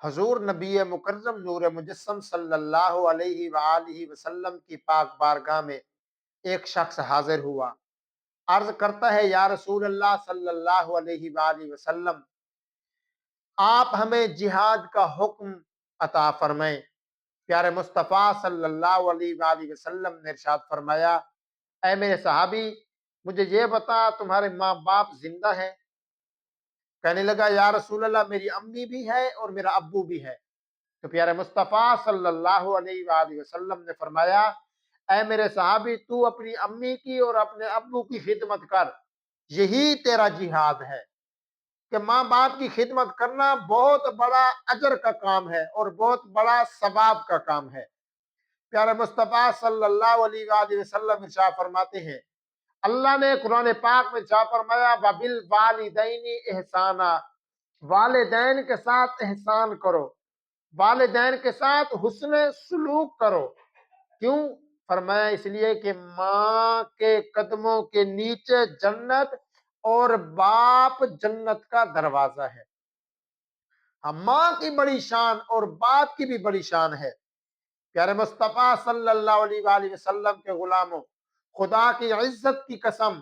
حضور نبی مکرم نور مجسم صلی اللہ علیہ وآلہ وسلم کی پاک بارگاہ میں ایک شخص حاضر ہوا، عرض کرتا ہے یا رسول اللہ صلی اللہ علیہ وآلہ وسلم، آپ ہمیں جہاد کا حکم عطا فرمائیں۔ پیارے مصطفیٰ صلی اللہ علیہ وآلہ وسلم نے ارشاد فرمایا، اے میرے صحابی، مجھے یہ بتا تمہارے ماں باپ زندہ ہیں؟ کہنے لگا یا رسول اللہ میری امی بھی ہے اور میرا ابو بھی ہے۔ تو پیارے مصطفیٰ صلی اللہ علیہ وآلہ وسلم نے فرمایا، اے میرے صحابی، تو اپنی امی کی اور اپنے ابو کی خدمت کر، یہی تیرا جہاد ہے۔ کہ ماں باپ کی خدمت کرنا بہت بڑا اجر کا کام ہے اور بہت بڑا ثواب کا کام ہے۔ پیارے مصطفیٰ صلی اللہ علیہ وآلہ وسلم ارشاد فرماتے ہیں، اللہ نے قرآن پاک میں ارشاد فرمایا وَبِالْوَالِدَيْنِ إِحْسَانًا، والدین کے ساتھ احسان کرو، والدین کے ساتھ حسن سلوک کرو۔ کیوں؟ فرمایا اس لیے کہ ماں کے قدموں کے نیچے جنت اور باپ جنت کا دروازہ ہے۔ ماں کی بڑی شان اور باپ کی بھی بڑی شان ہے۔ پیارے مصطفیٰ صلی اللہ علیہ وآلہ وسلم کے غلاموں، خدا کی عزت کی قسم،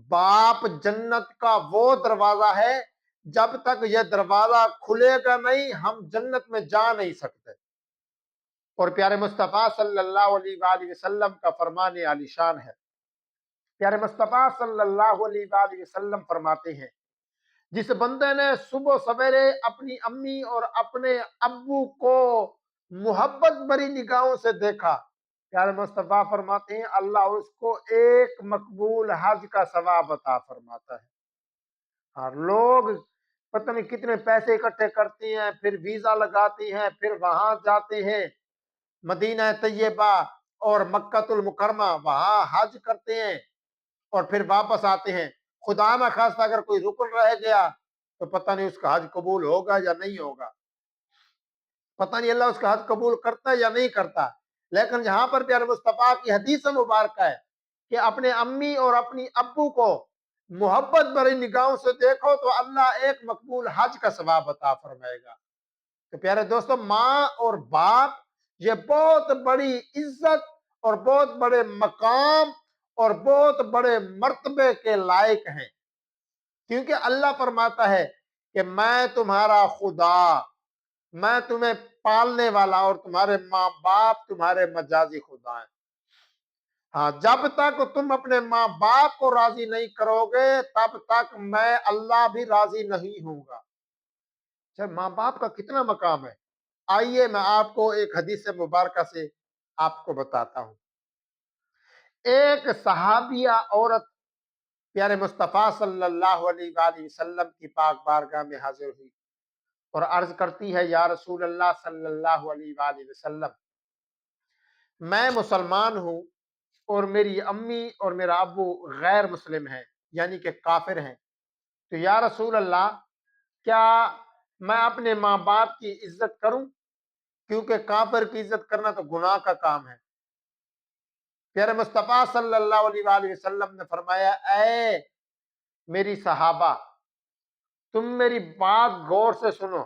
باپ جنت کا وہ دروازہ ہے، جب تک یہ دروازہ کھلے گا نہیں ہم جنت میں جا نہیں سکتے۔ اور پیارے مصطفیٰ صلی اللہ علیہ وآلہ وسلم کا فرمان عالی شان ہے۔ پیارے مصطفیٰ صلی اللہ علیہ وآلہ وسلم فرماتے ہیں، جس بندے نے صبح سویرے اپنی امی اور اپنے ابو کو محبت بری نگاہوں سے دیکھا، پیارے مصطفیٰ فرماتے ہیں اللہ اس کو ایک مقبول حج کا ثواب عطا فرماتا ہے۔ اور لوگ پتہ نہیں کتنے پیسے اکٹھے کرتے ہیں، پھر ویزا لگاتے ہیں، پھر وہاں جاتے ہیں مدینہ طیبہ اور مکہ المکرمہ، وہاں حج کرتے ہیں اور پھر واپس آتے ہیں۔ خدا نہ خواستہ اگر کوئی رکن رہ گیا تو پتہ نہیں اس کا حج قبول ہوگا یا نہیں ہوگا، پتہ نہیں اللہ اس کا حج قبول کرتا ہے یا نہیں کرتا۔ لیکن جہاں پر پیارے مصطفیٰ کی حدیث مبارکہ ہے کہ اپنے امی اور اپنی ابو کو محبت بھری نگاہوں سے دیکھو تو اللہ ایک مقبول حج کا ثواب عطا فرمائے گا۔ تو پیارے دوستو، ماں اور باپ یہ بہت بڑی عزت اور بہت بڑے مقام اور بہت بڑے مرتبے کے لائق ہیں، کیونکہ اللہ فرماتا ہے کہ میں تمہارا خدا، میں تمہیں پالنے والا، اور تمہارے ماں باپ تمہارے مجازی خدا ہیں۔ ہاں، جب تک تم اپنے ماں باپ کو راضی نہیں کرو گے تب تک میں اللہ بھی راضی نہیں ہوں گا۔ ماں باپ کا کتنا مقام ہے، آئیے میں آپ کو ایک حدیث مبارکہ سے آپ کو بتاتا ہوں۔ ایک صحابیہ عورت پیارے مصطفیٰ صلی اللہ علیہ وآلہ وسلم کی پاک بارگاہ میں حاضر ہوئی اور عرض کرتی ہے یا رسول اللہ صلی اللہ علیہ وآلہ وسلم، میں مسلمان ہوں اور میری امی اور میرا ابو غیر مسلم ہیں، یعنی کہ کافر ہیں، تو یا رسول اللہ کیا میں اپنے ماں باپ کی عزت کروں؟ کیونکہ کافر کی عزت کرنا تو گناہ کا کام ہے۔ پیارے مصطفیٰ صلی اللہ علیہ وآلہ وسلم نے فرمایا اے میری صحابہ، تم میری بات غور سے سنو،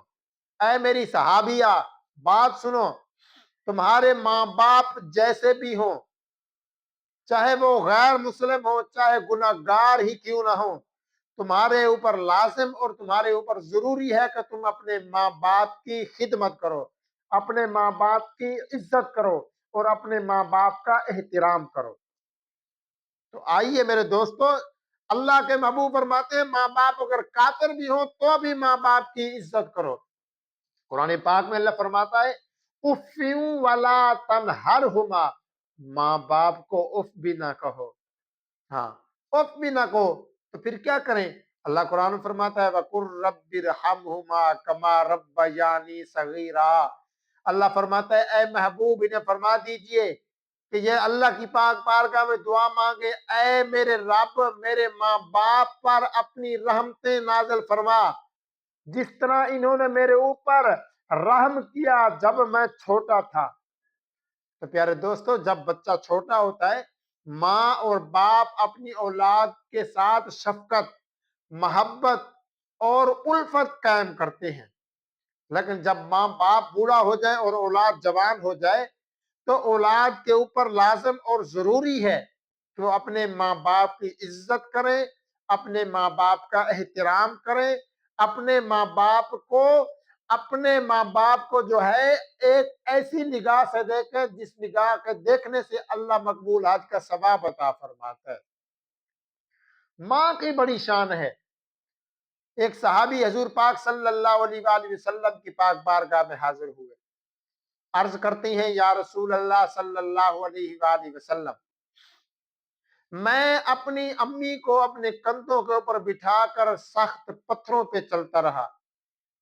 اے میری صحابیہ بات سنو، تمہارے ماں باپ جیسے بھی ہوں، چاہے وہ غیر مسلم ہو، چاہے گناہگار ہی کیوں نہ ہو، تمہارے اوپر لازم اور تمہارے اوپر ضروری ہے کہ تم اپنے ماں باپ کی خدمت کرو، اپنے ماں باپ کی عزت کرو اور اپنے ماں باپ کا احترام کرو۔ تو آئیے میرے دوستو، اللہ کے محبوب فرماتے ہیں ماں باپ اگر کافر بھی ہوں تو بھی ماں باپ کی عزت کرو۔ قرآن پاک میں اللہ فرماتا ہے اُفٍّ وَلَا تَنْهَرْهُمَا، ماں باپ کو اف بھی نہ کہو، ہاں اف بھی نہ کہو، تو پھر کیا کریں؟ اللہ قرآن میں فرماتا ہے وَقُلْ رَبِّ ارْحَمْهُمَا كَمَا رَبَّيَانِي صَغِيرًا، اللہ فرماتا ہے اے محبوب انہیں فرما دیجئے کہ یہ اللہ کی پاک بارگاہ میں دعا مانگے، اے میرے رب میرے ماں باپ پر اپنی رحمتیں نازل فرما جس طرح انہوں نے میرے اوپر رحم کیا جب میں چھوٹا تھا۔ تو پیارے دوستو، جب بچہ چھوٹا ہوتا ہے ماں اور باپ اپنی اولاد کے ساتھ شفقت، محبت اور الفت قائم کرتے ہیں۔ لیکن جب ماں باپ بوڑھا ہو جائے اور اولاد جوان ہو جائے تو اولاد کے اوپر لازم اور ضروری ہے کہ وہ اپنے ماں باپ کی عزت کریں، اپنے ماں باپ کا احترام کریں، اپنے ماں باپ کو اپنے ماں باپ کو جو ہے ایک ایسی نگاہ سے دیکھیں جس نگاہ کے دیکھنے سے اللہ مقبول حج کا ثواب عطا فرماتا ہے۔ ماں کی بڑی شان ہے۔ ایک صحابی حضور پاک صلی اللہ علیہ وآلہ وسلم کی پاک بارگاہ میں حاضر ہوئے، عرض کرتی ہیں یا رسول اللہ صلی اللہ علیہ وآلہ وسلم، میں اپنی امی کو اپنے کندھوں کے اوپر بٹھا کر سخت پتھروں پہ چلتا رہا،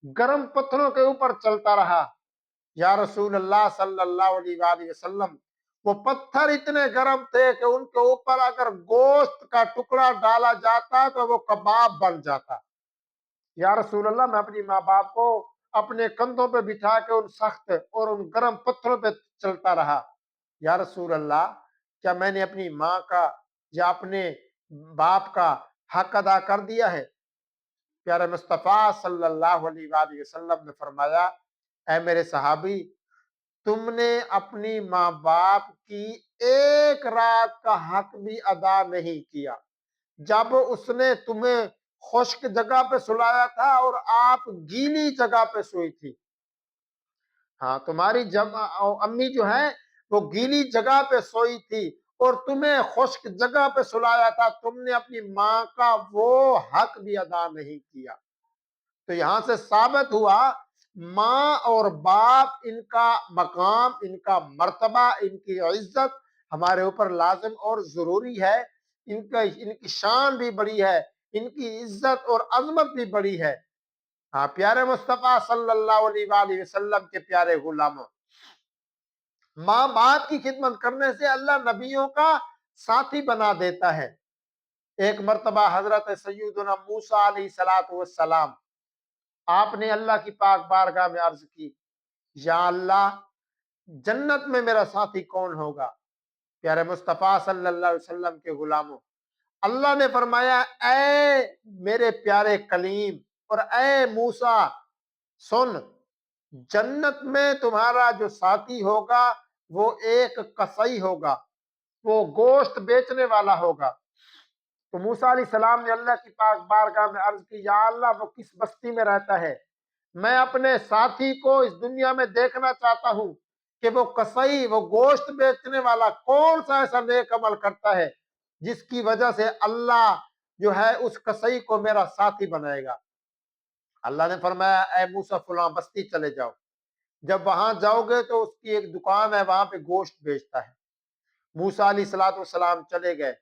گرم پتھروں کے اوپر چلتا رہا، یا رسول اللہ صلی اللہ علیہ وآلہ وسلم، وہ پتھر اتنے گرم تھے کہ ان کے اوپر اگر گوشت کا ٹکڑا ڈالا جاتا تو وہ کباب بن جاتا۔ یا رسول اللہ، میں اپنی ماں باپ کو اپنے کندھوں پہ بٹھا کے ان سخت اور ان گرم پتھروں پہ چلتا رہا۔ یا رسول اللہ، کیا میں نے اپنی ماں کا یا اپنے باپ کا حق ادا کر دیا ہے؟ پیارے مصطفیٰ صلی اللہ علیہ وآلہ وسلم نے فرمایا، اے میرے صحابی، تم نے اپنی ماں باپ کی ایک رات کا حق بھی ادا نہیں کیا جب اس نے تمہیں خشک جگہ پہ سلایا تھا اور آپ گیلی جگہ پہ سوئی تھی۔ ہاں، تمہاری امی جو ہے وہ گیلی جگہ پہ سوئی تھی اور تمہیں خشک جگہ پہ سلایا تھا، تم نے اپنی ماں کا وہ حق بھی ادا نہیں کیا۔ تو یہاں سے ثابت ہوا ماں اور باپ، ان کا مقام، ان کا مرتبہ، ان کی عزت ہمارے اوپر لازم اور ضروری ہے۔ ان کی شان بھی بڑی ہے، ان کی عزت اور عظمت بھی بڑی ہے۔ ہاں پیارے مصطفیٰ صلی اللہ علیہ وآلہ وسلم کے پیارے غلاموں، ماں باپ کی خدمت کرنے سے اللہ نبیوں کا ساتھی بنا دیتا ہے۔ ایک مرتبہ حضرت سیدنا موسیٰ علیہ السلام، آپ نے اللہ کی پاک بارگاہ میں عرض کی، یا اللہ، جنت میں میرا ساتھی کون ہوگا؟ پیارے مصطفیٰ صلی اللہ علیہ وسلم کے غلاموں، اللہ نے فرمایا، اے میرے پیارے کلیم اور اے موسیٰ، سن، جنت میں تمہارا جو ساتھی ہوگا وہ ایک قصی ہوگا، وہ گوشت بیچنے والا ہوگا۔ تو موسیٰ علیہ السلام نے اللہ کی پاک بارگاہ میں عرض کی، یا اللہ، وہ کس بستی میں رہتا ہے؟ میں اپنے ساتھی کو اس دنیا میں دیکھنا چاہتا ہوں کہ وہ قصی، وہ گوشت بیچنے والا کون سا ایسا نیک عمل کرتا ہے جس کی وجہ سے اللہ جو ہے اس قصی کو میرا ساتھی بنائے گا۔ اللہ نے فرمایا، اے موسیٰ، فلاں بستی چلے جاؤ، جب وہاں جاؤ گے تو اس کی ایک دکان ہے، وہاں پہ گوشت بیچتا ہے۔ موسیٰ علیہ السلام چلے گئے،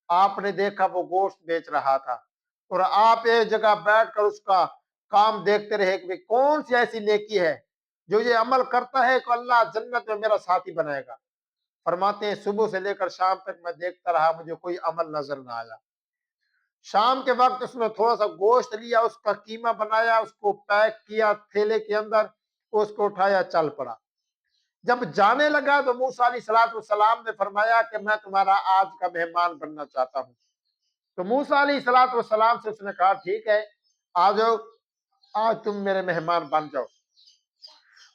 آپ نے دیکھا وہ گوشت بیچ رہا تھا، اور آپ ایک جگہ بیٹھ کر اس کا کام دیکھتے رہے کہ کون سی ایسی نیکی ہے جو یہ عمل کرتا ہے کہ اللہ جنت میں میرا ساتھی بنائے گا۔ فرماتے ہیں صبح سے لے کر شام تک میں دیکھتا رہا، مجھے کوئی عمل نظر نہ آیا۔ شام کے وقت اس نے تھوڑا سا گوشت لیا، اس کا قیمہ بنایا، اس کو پیک کیا تھیلے کے اندر، اس کو اٹھایا، چل پڑا۔ جب جانے لگا تو موسیٰ علیہ السلام نے فرمایا کہ میں تمہارا آج کا مہمان بننا چاہتا ہوں۔ تو موسیٰ علیہ السلام سے اس نے کہا، ٹھیک ہے، آ جاؤ، آج تم میرے مہمان بن جاؤ۔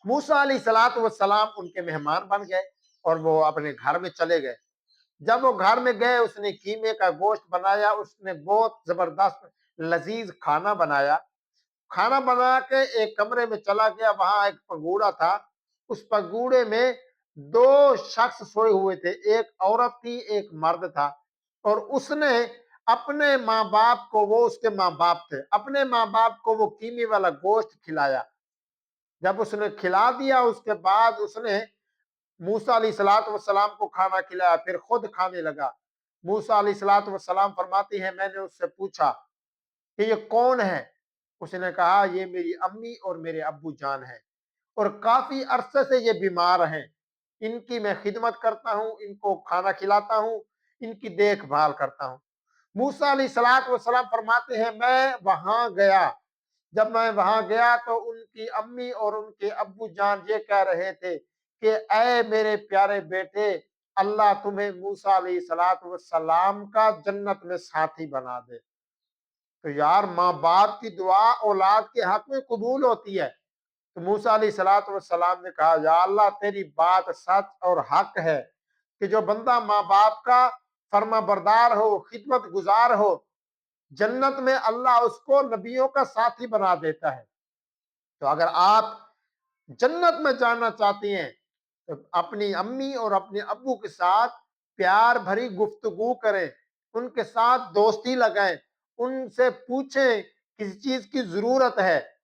موسیٰ علیہ السلام ان کے مہمان بن گئے اور وہ اپنے گھر میں چلے گئے۔ جب وہ گھر میں گئے، اس نے قیمے کا گوشت بنایا، اس نے بہت زبردست لذیذ کھانا بنایا۔ کھانا بنا کے ایک کمرے میں چلا گیا، وہاں ایک پگوڑا تھا، اس پگوڑے میں دو شخص سوئے ہوئے تھے، ایک عورت تھی، ایک مرد تھا، اور اس نے اپنے ماں باپ کو، وہ اس کے ماں باپ تھے، اپنے ماں باپ کو وہ قیمے والا گوشت کھلایا۔ جب اس نے کھلا دیا، اس کے بعد اس نے موسیٰ علیہ السلام کو کھانا کھلایا، پھر خود کھانے لگا۔ موسیٰ علیہ السلام فرماتی ہیں، میں نے اس سے پوچھا کہ یہ کون ہے؟ اس نے کہا، یہ میری امی اور میرے ابو جان ہیں، اور کافی عرصے سے یہ بیمار ہیں، ان کی میں خدمت کرتا ہوں، ان کو کھانا کھلاتا ہوں، ان کی دیکھ بھال کرتا ہوں۔ موسیٰ علیہ السلام فرماتے ہیں، میں وہاں گیا، جب میں وہاں گیا تو ان کی امی اور ان کے ابو جان یہ کہہ رہے تھے کہ اے میرے پیارے بیٹے، اللہ تمہیں موسیٰ علیہ السلام کا جنت میں ساتھی بنا دے۔ تو یار، ماں باپ کی دعا اولاد کے حق میں قبول ہوتی ہے۔ تو موسیٰ علیہ الصلوۃ والسلام نے کہا یا اللہ تیری بات سچ اور حق ہے کہ جو بندہ ماں باپ کا فرما بردار ہو، خدمت گزار ہو، جنت میں اللہ اس کو نبیوں کا ساتھی بنا دیتا ہے۔ تو اگر آپ جنت میں جانا چاہتی ہیں تو اپنی امی اور اپنے ابو کے ساتھ پیار بھری گفتگو کریں، ان کے ساتھ دوستی لگائیں، ان سے پوچھیں کسی چیز کی ضرورت ہے